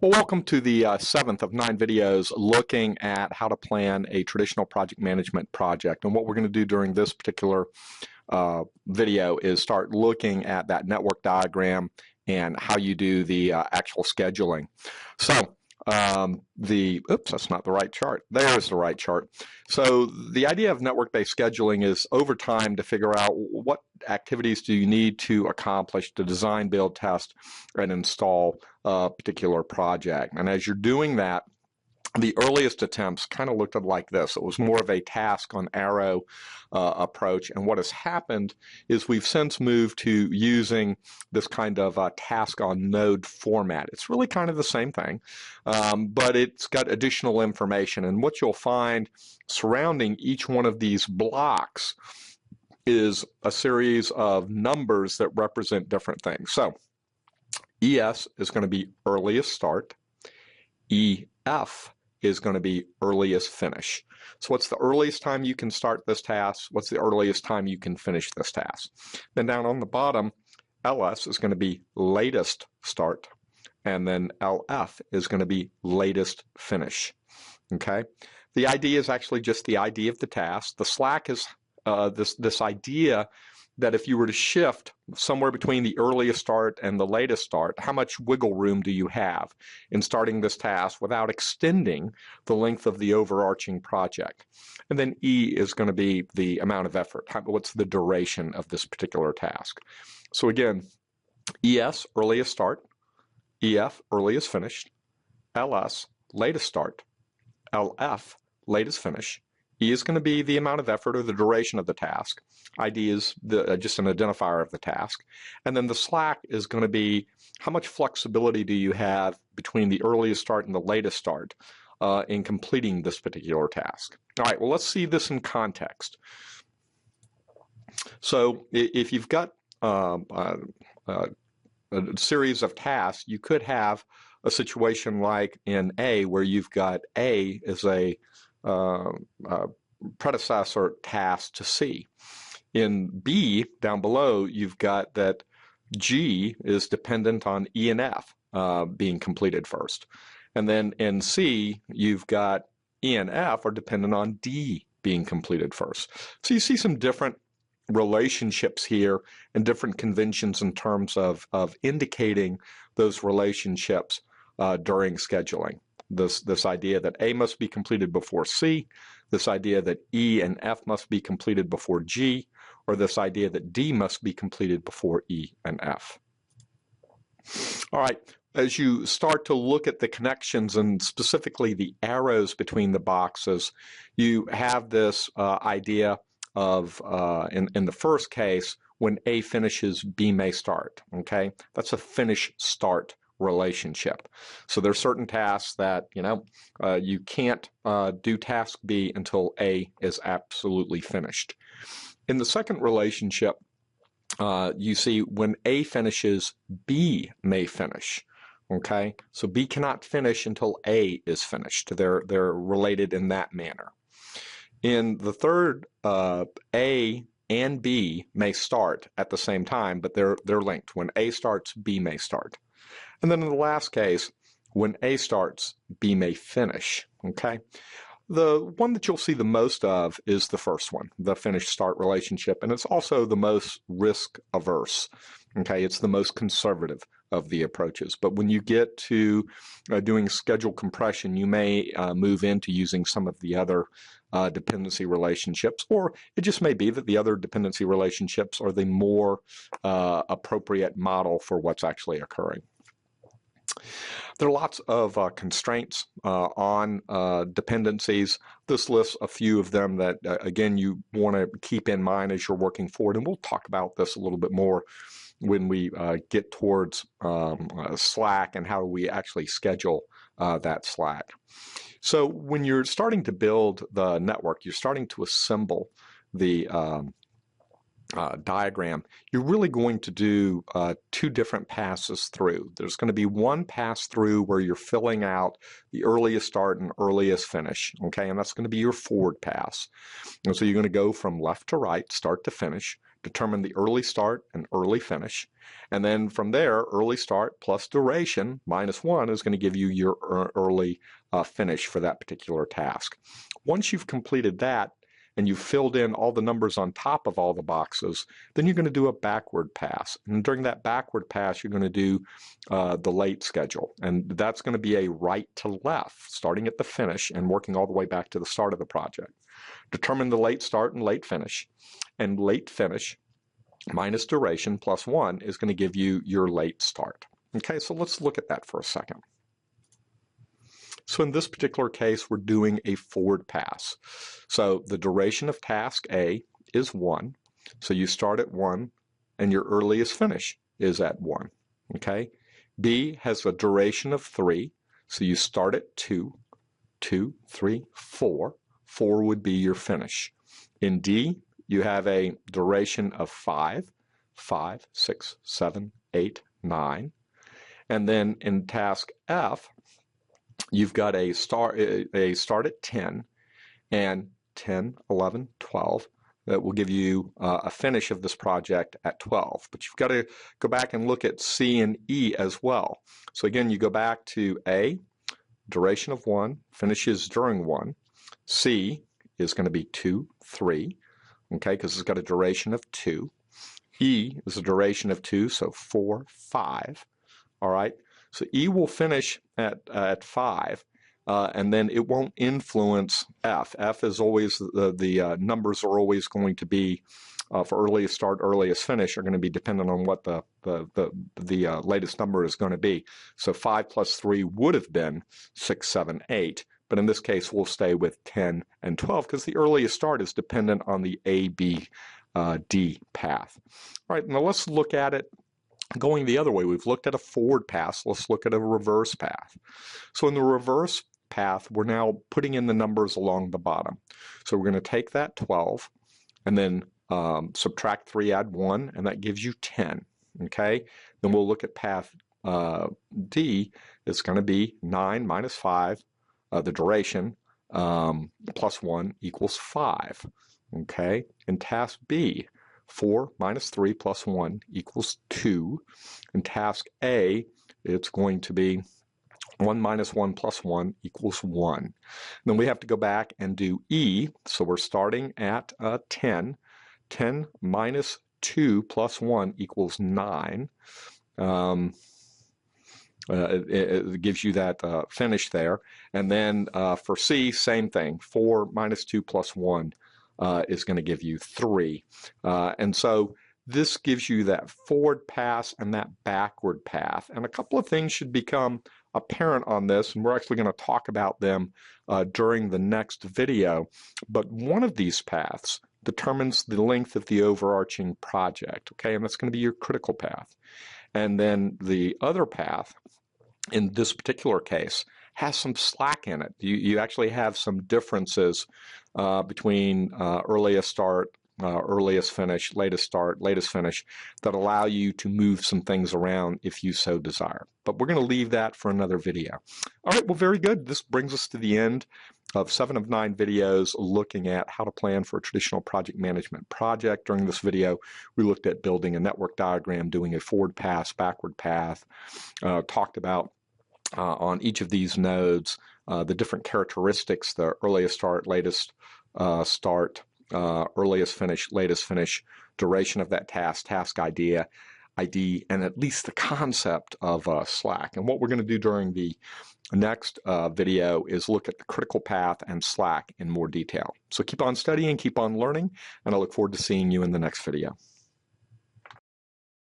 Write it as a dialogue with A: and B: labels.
A: Well, welcome to the seventh of 9 videos looking at how to plan a traditional project management project. And what we're going to do during this particular video is start looking at that network diagram and how you do the actual scheduling. So oops, that's not the right chart. There's the right chart. So the idea of network-based scheduling is over time to figure out what activities do you need to accomplish to design, build, test, and install a particular project. And as you're doing that, the earliest attempts kind of looked like this. It was more of a task on arrow approach, and what has happened is we've since moved to using this kind of task on node format. It's really kind of the same thing, but it's got additional information, and what you'll find surrounding each one of these blocks is a series of numbers that represent different things. So ES is going to be earliest start. EF is going to be earliest finish. So what's the earliest time you can start this task? What's the earliest time you can finish this task? Then down on the bottom, LS is going to be latest start. And then LF is going to be latest finish. Okay? The ID is actually just the ID of the task. The slack is this idea that if you were to shift somewhere between the earliest start and the latest start, how much wiggle room do you have in starting this task without extending the length of the overarching project? And then E is going to be the amount of effort. What's the duration of this particular task? So again, ES, earliest start. EF, earliest finished. LS, latest start. LF, latest finish. E is going to be the amount of effort or the duration of the task. ID is just an identifier of the task. And then the slack is going to be how much flexibility do you have between the earliest start and the latest start in completing this particular task. All right, well, let's see this in context. So if you've got a series of tasks, you could have a situation like in A where you've got A is a predecessor task to C. In B, down below, you've got that G is dependent on E and F being completed first. And then in C, you've got E and F are dependent on D being completed first. So you see some different relationships here and different conventions in terms of indicating those relationships during scheduling. This idea that A must be completed before C, this idea that E and F must be completed before G, or this idea that D must be completed before E and F. All right, as you start to look at the connections and specifically the arrows between the boxes, you have this idea of, in the first case, when A finishes, B may start, okay? That's a finish-start relationship. So there are certain tasks that, you can't do task B until A is absolutely finished. In the second relationship, you see when A finishes, B may finish. Okay, so B cannot finish until A is finished. They're related in that manner. In the third, A and B may start at the same time, but they're linked. When A starts, B may start. And then in the last case, when A starts, B may finish, okay? The one that you'll see the most of is the first one, the finish-start relationship, and it's also the most risk-averse, okay? It's the most conservative of the approaches. But when you get to doing schedule compression, you may move into using some of the other dependency relationships, or it just may be that the other dependency relationships are the more appropriate model for what's actually occurring. There are lots of constraints on dependencies. This lists a few of them that, again, you want to keep in mind as you're working forward, and we'll talk about this a little bit more when we get towards Slack and how we actually schedule that Slack. So when you're starting to build the network, you're starting to assemble the diagram, you're really going to do two different passes through. There's going to be one pass through where you're filling out the earliest start and earliest finish, okay, and that's going to be your forward pass. And so you're going to go from left to right, start to finish, determine the early start and early finish. And then from there, early start plus duration minus 1 is going to give you your early finish for that particular task. Once you've completed that, and you've filled in all the numbers on top of all the boxes, then you're going to do a backward pass. And during that backward pass, you're going to do the late schedule. And that's going to be a right to left, starting at the finish and working all the way back to the start of the project. Determine the late start and late finish. And late finish minus duration plus 1 is going to give you your late start. Okay, so let's look at that for a second. So in this particular case, we're doing a forward pass. So the duration of task A is 1. So you start at 1, and your earliest finish is at 1. Okay. B has a duration of 3. So you start at 2, 2, 3, 4. 4 would be your finish. In D, you have a duration of 5, 5, 6, 7, 8, 9. And then in task F, you've got a start at 10, and 10, 11, 12. That will give you a finish of this project at 12. But you've got to go back and look at C and E as well. So again, you go back to A, duration of 1, finishes during 1. C is going to be 2, 3, okay, because it's got a duration of 2. E is a duration of 2, so 4, 5. All right. So E will finish at 5, and then it won't influence F. F is always, the numbers are always going to be, for earliest start, earliest finish, are going to be dependent on what the latest number is going to be. So 5 plus 3 would have been 6, 7, 8. But in this case, we'll stay with 10 and 12 because the earliest start is dependent on the A, B, D path. All right, now let's look at it going the other way. We've looked at a forward pass. Let's look at a reverse path. So in the reverse path, we're now putting in the numbers along the bottom. So we're going to take that 12 and then subtract 3, add 1, and that gives you 10. Okay? Then we'll look at path D. It's going to be 9 minus 5, the duration, plus 1 equals 5. Okay? In task B, 4 minus 3 plus 1 equals 2. In task A, it's going to be 1 minus 1 plus 1 equals 1. Then we have to go back and do E. So we're starting at 10. 10 minus 2 plus 1 equals 9. It gives you that finish there. And then for C, same thing. 4 minus 2 plus 1 is going to give you 3. And so this gives you that forward pass and that backward path. And a couple of things should become apparent on this, and we're actually going to talk about them during the next video. But one of these paths determines the length of the overarching project, okay? And that's going to be your critical path. And then the other path, in this particular case, has some slack in it. You actually have some differences between earliest start, earliest finish, latest start, latest finish, that allow you to move some things around if you so desire. But we're going to leave that for another video. All right, well, very good. This brings us to the end of 7 of 9 videos looking at how to plan for a traditional project management project. During this video, we looked at building a network diagram, doing a forward pass, backward path, talked about on each of these nodes the different characteristics, the earliest start, latest start, earliest finish, latest finish, duration of that task, task ID, and at least the concept of slack. And what we're going to do during the next video is look at the critical path and slack in more detail. So keep on studying, keep on learning, and I look forward to seeing you in the next video.